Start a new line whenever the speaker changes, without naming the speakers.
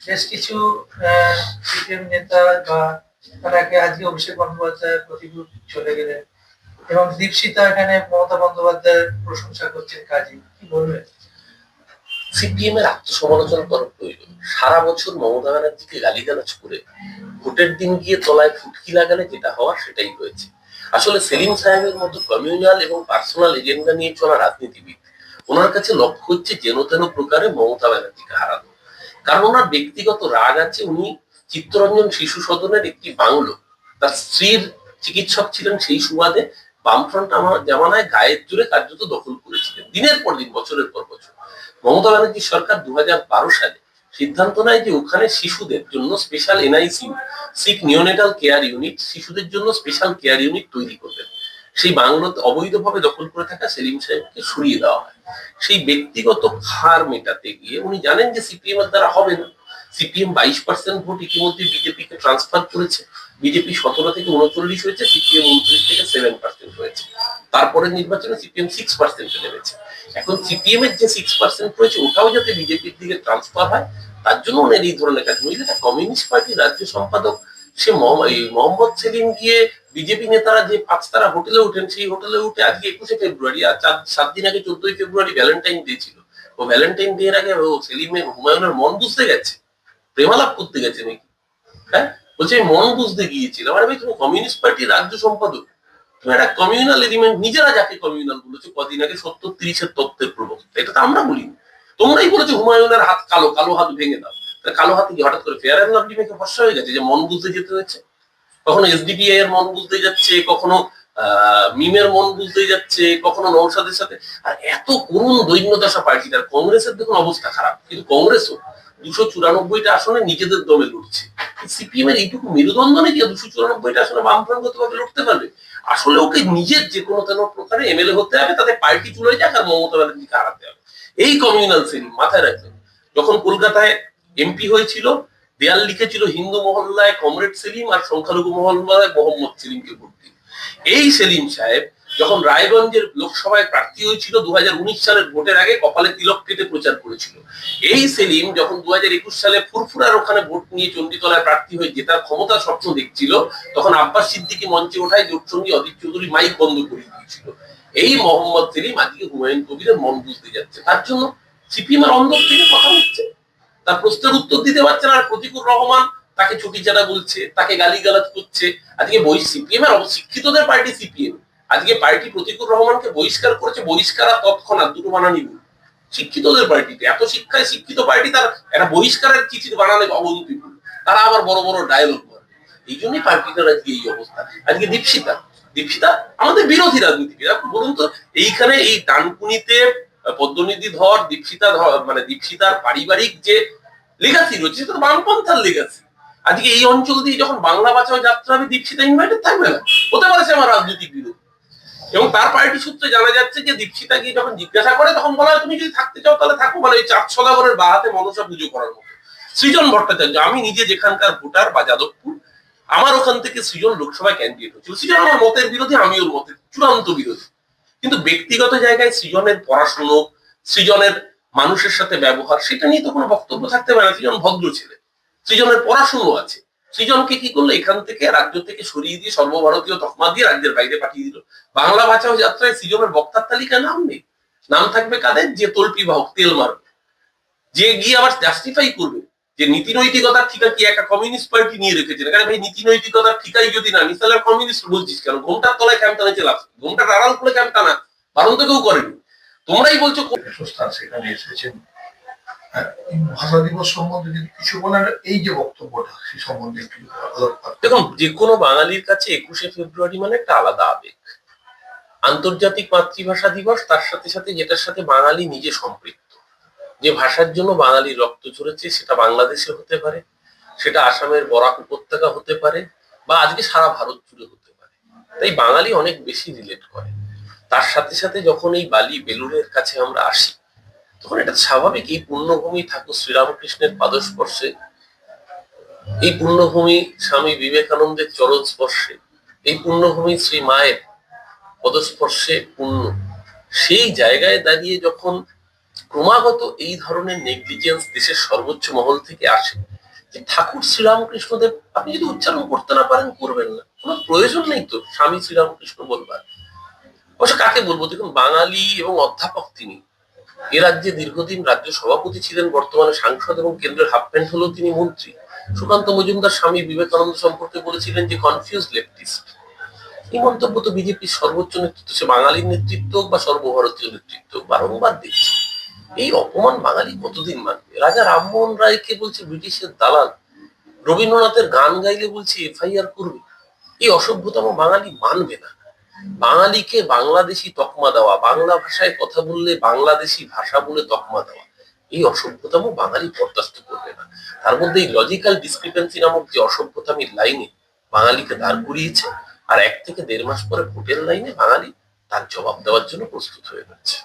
বেশ কিছু সিপিএম নেতা বা তারা আজকে অভিষেক বন্দ্যোপাধ্যায়ের প্রতিকূল চলে গেলেন এবং দীপশিতা এখানে মমতা বন্দ্যোপাধ্যায়ের প্রশংসা করছেন কাজী, কি বলবেন?
সিপিএম এর আত্মসমালোচনা করা প্রয়োজন। সারা বছর মমতা ব্যানার্জিকে গালিগালাজ করে ভোটের দিন গিয়ে তলায় ফুটকি লাগালে যেটা হওয়ার সেটাই হয়েছে। আসলে সেলিম সাহেবের মতো কমিউনাল এবং পার্সোনাল এজেন্ডা নিয়ে চলা রাজনীতিবিদ, ওনার কাছে লক্ষ্য হচ্ছে যেন তেন প্রকারে মমতা ব্যানার্জিকে হারানো। কারণ ওনার ব্যক্তিগত রাগ আছে। উনি চিত্তরঞ্জন শিশু সদনের একটি বাংলো তার স্ত্রীর চিকিৎসক ছিলেন, সেই সুবাদে বামফ্রন্ট আমার জামানায় গায়ের জোরে কার্যত দখল করেছিলেন দিনের পর দিন, বছরের পর বছর। মমতা ব্যানার্জি সরকার 2012 সালে সিদ্ধান্ত নেয় যে ওখানে শিশুদের জন্য special NICU, sick neonatal care unit, শিশুদের জন্য স্পেশাল কেয়ার ইউনিট তৈরি করবেন। সেই বাংলোতে অবৈধভাবে দখল করে থাকা সেলিম সাহেবকে সরিয়ে দেওয়া হয়। সেই ব্যক্তিগত খার মেটাতে গিয়ে উনি জানেন যে সিপিএম এর দ্বারা হবে না। সিপিএম 22% ভোট ইতিমধ্যে বিজেপিকে ট্রান্সফার করেছে। বিজেপি 17 থেকে 39 হয়েছে, সিপিএম 29 থেকে 7% হয়েছে। তারপরে নির্বাচনে সিপিএম 6% নেমেছে। এখন সিপিএম এর যে 6% রয়েছে ওটাও যাতে বিজেপির দিকে ট্রান্সফার হয়, তার জন্য উনি এই ধরনের কাজ। নইলে কমিউনিস্ট পার্টির রাজ্য সম্পাদক সে মোহাম্মদ সেলিম গিয়ে বিজেপি নেতারা যে 5 তারা হোটেলে উঠেন, সেই হোটেলে উঠে আজকে 21শে ফেব্রুয়ারি, আর 7 দিন আগে 14ই ফেব্রুয়ারি ভ্যালেন্টাইন ডে ছিল। ও ভ্যালেন্টাইন ডে এর আগে ও সেলিমের হুমায়ুনের মন বুঝতে গেছে, প্রেমালাপ করতে গেছে নাকি? হ্যাঁ, বলছে মন বুঝতে গিয়েছিল। মানে ভাই, তুমি কমিউনিস্ট পার্টির রাজ্য সম্পাদক, তুমি একটা কমিউনাল এলিমেন্ট, নিজেরা যাকে কমিউনাল বলেছো কদিন আগে 70-30-এর তত্ত্বের প্রবক্তা, এটা তো আমরা বলিনি। তোমরাই বলেছো হুমায়ুনের হাত কালো, কালো হাত ভেঙে দাও। কালো হাতে কি হঠাৎ করে ফেয়ার অ্যান্ড লাভলি মেখে ফর্সা হয়ে গেছে যে মন বুঝতে যেতে হয়েছে? কখনো এসডিপিআই এর মন বুঝতে যাচ্ছে, কখনো মিমের মন বুঝতে যাচ্ছে, কখনো নওশাদের সাথে। আর এত করুণ দৈন্যদশা পার্টিটার। কংগ্রেসের দেখুন অবস্থা খারাপ, কিন্তু কংগ্রেসও 294টা আসনে নিজেদের দমে লড়ছে। সিপিএম এর এইটুকু মেরুদণ্ড নাকি 294টা আসনে বামফ্রন্ট ভাবে লড়তে পারবে? আসলে ওকে নিজের যে কোনো তেন প্রকারে এমএলএ হতে হবে, তাদের পার্টি চলে যাক, আর মমতা ব্যানার্জিকে হারাতে হবে। এই কমিউনাল সেলিং মাথায় রাখবেন। যখন কলকাতায় এমপি হয়েছিল, দেয়াল লিখেছিল হিন্দু মহল্লায় কমরেড সেলিম আর সংখ্যালঘু মহল্লায় মোহাম্মদ সেলিমকে ভোট দিন। এই সেলিম সাহেব যখন রায়গঞ্জের লোকসভায় প্রার্থী হয়েছিল 2019 সালের ভোটের আগে, কপালে তিলক কেটে প্রচার করেছিল। এই সেলিম যখন 2021 সালে ফুরফুরার ওখানে ভোট নিয়ে চণ্ডীতলায় প্রার্থী হয়ে জেতার ক্ষমতা স্বপ্ন দেখছিল, তখন আব্বাস সিদ্দিকী মঞ্চে ওঠায় জোটসঙ্গী অজিত চৌধুরী মাইক বন্ধ করে দিয়েছিল। এই মোহাম্মদ সেলিম আজকে হুমায়ুন কবিরের মন বুঝতে যাচ্ছে, তার জন্য সিপিএম এর অন্দর থেকে কথা হচ্ছে। তার প্রশ্নের উত্তর দিতে পারছে না, আর প্রতিকুর রহমান তাকে ছুটিছাড়া বলছে, তাকে গালিগালাজ করছে। আজকে সিপিএম এর শিক্ষিতদের পার্টি সিপিএম আজকে পার্টি প্রতিকুর রহমানকে বহিষ্কার করেছে। বহিষ্কার আর তৎক্ষণাৎ দুটো বানানি ভুল। শিক্ষিতদের পার্টিতে এত শিক্ষায় শিক্ষিত পার্টি, তার একটা বহিষ্কারের চিঠি বানালে অবনতি ভুল। তারা আবার বড় বড় ডায়লগ করে। এই জন্যই পার্টিটার আজকে এই অবস্থা। আজকে দীপশিতা দীপশিতা আমাদের বিরোধী রাজনীতিবিদ। বলুন তো, এইখানে এই ডানকুনিতে পদ্মনিধি ধর, দীপশিতা ধর, মানে দীপশিতার পারিবারিক যে লেগাসি রয়েছে সেটা বামপন্থার লেগাসি। আজকে এই অঞ্চল দিয়ে যখন বাংলা বাঁচাও যাত্রা হবে, দীপশিতা ইনভাইটেড থাকবে না? হতে পারে সে আমার রাজনৈতিক বিরোধী। এবং তার পার্টি সূত্রে জানা যাচ্ছে যে দীপশিতা গিয়ে যখন জিজ্ঞাসা করে, তখন বলা হয় তুমি যদি থাকতে চাও তাহলে থাকো, মানে ওই 4 সদাগরের বাহাতে মনসা পুজো করার মতো। সৃজন ভট্টাচার্য, আমি নিজে যেখানকার ভোটার বা যাদবপুর, আমার ওখান থেকে সৃজন লোকসভায় ক্যান্ডিডেট হচ্ছিল। সৃজন আমার মতের বিরোধী, আমি ওর মতের চূড়ান্ত বিরোধী। কিন্তু ব্যক্তিগত জায়গায় সৃজনের পড়াশুনো, সৃজনের মানুষের সাথে ব্যবহার, সেটা নিয়ে তো কোনো বক্তব্য থাকতে পারে না। সৃজন ভদ্র ছেলে, সৃজনের পড়াশুনো আছে। সৃজনকে কি করলো, এখান থেকে রাজ্য থেকে সরিয়ে দিয়ে সর্বভারতীয় তকমা দিয়ে রাজ্যের বাইরে পাঠিয়ে দিল। বাংলা বাঁচাও যাত্রায় সৃজনের বক্তার তালিকায় নাম নেই। নাম থাকবে কাদের? যে তল্পি বাহক, তেল মারবে, যে গিয়ে আবার জাস্টিফাই করবে যে নীতি নৈতিকতার ঠিকা কি একটা কমিউনিস্ট পার্টি নিয়ে রেখেছে। কারণ ভাই, নীতি নৈতিকতার ঠিকাই যদি না নিস তাহলে কমিউনিস্ট বলছিস কেন? ঘোমটার তলায় ক্যাম্প টানাইছে লাভ, ঘোমটার আড়াল করে ক্যাম্প টানা বারণ তো কেউ করেনি। তোমরাই বলছো
সেখানে এসেছেন। ভাষা দিবস সম্বন্ধে যদি কিছু বলেন, এই যে বক্তব্যটা সে সম্বন্ধে একটু।
দেখুন, যে কোনো বাঙালির কাছে 21শে ফেব্রুয়ারি মানে একটা আলাদা আবেগ। আন্তর্জাতিক মাতৃভাষা দিবস, তার সাথে সাথে যেটার সাথে বাঙালি নিজে সম্পৃক্ত, যে ভাষার জন্য বাঙালির রক্ত ঝরেছে, সেটা বাংলাদেশে হতে পারে, সেটা আসামের বরাক উপত্যকা হতে পারে, বা আজকে সারা ভারত জুড়ে হতে পারে। তাই বাঙালি অনেক বেশি রিলেট করে। তার সাথে সাথে যখন এই বালি বেলুড়ের কাছে আমরা আসি, তখন এটা স্বাভাবিক। এই পুণ্যভূমি ঠাকুর শ্রীরামকৃষ্ণের পাদস্পর্শে, এই পুণ্যভূমি স্বামী বিবেকানন্দের চরণ স্পর্শে, এই পুণ্যভূমি শ্রী মায়ের পদস্পর্শে পুণ্য। সেই জায়গায় দাঁড়িয়ে যখন ক্রমাগত এই ধরনের নেগলিজেন্স দেশের সর্বোচ্চ মহল থেকে আসে, যে ঠাকুর শ্রীরামকৃষ্ণদেব আপনি যদি উচ্চারণ করতে না পারেন করবেন না, কোনো প্রয়োজন নেই তো স্বামী শ্রীরামকৃষ্ণ বলবার। অবশ্য কাকে বলবো, দেখুন বাঙালি এবং অধ্যাপক তিনি, এ রাজ্যে দীর্ঘদিন রাজ্য সভাপতি ছিলেন, বর্তমানে সাংসদ এবং কেন্দ্রের হাফ প্যান্ট হলেও তিনি মন্ত্রী। সুকান্ত মজুমদার স্বামী বিবেকানন্দ সম্পর্কে বলেছিলেন যে কনফিউজ লেফটিস্ট। এই মন্তব্য তো বিজেপির সর্বোচ্চ নেতৃত্ব, সে বাঙালির নেতৃত্ব হোক বা সর্বভারতীয় নেতৃত্ব, বারংবার দেখছি। এই অপমান বাঙালি কতদিন মানবে? রাজা রামমোহন রায়কে বলছে ব্রিটিশের দালাল, রবীন্দ্রনাথের গান গাইলে বলছে এফআইআর করবে। এই অসভ্যতম বাঙালি মানবে না। বাঙালিকে বাংলাদেশি তকমা দেওয়া, বাংলা ভাষায় কথা বললে বাংলাদেশি ভাষা বলে তকমা দেওয়া, এই অসভ্যতম বাঙালি বরদাস্ত করবে না। তার মধ্যে এই লজিক্যাল ডিসক্রিপেন্সি নামক যে অসভ্যতামির লাইনে বাঙালিকে দাঁড় করিয়েছে, আর 1 থেকে 1.5 মাস পরে ভোটের লাইনে বাঙালি তার জবাব দেওয়ার জন্য প্রস্তুত হয়ে যাচ্ছে।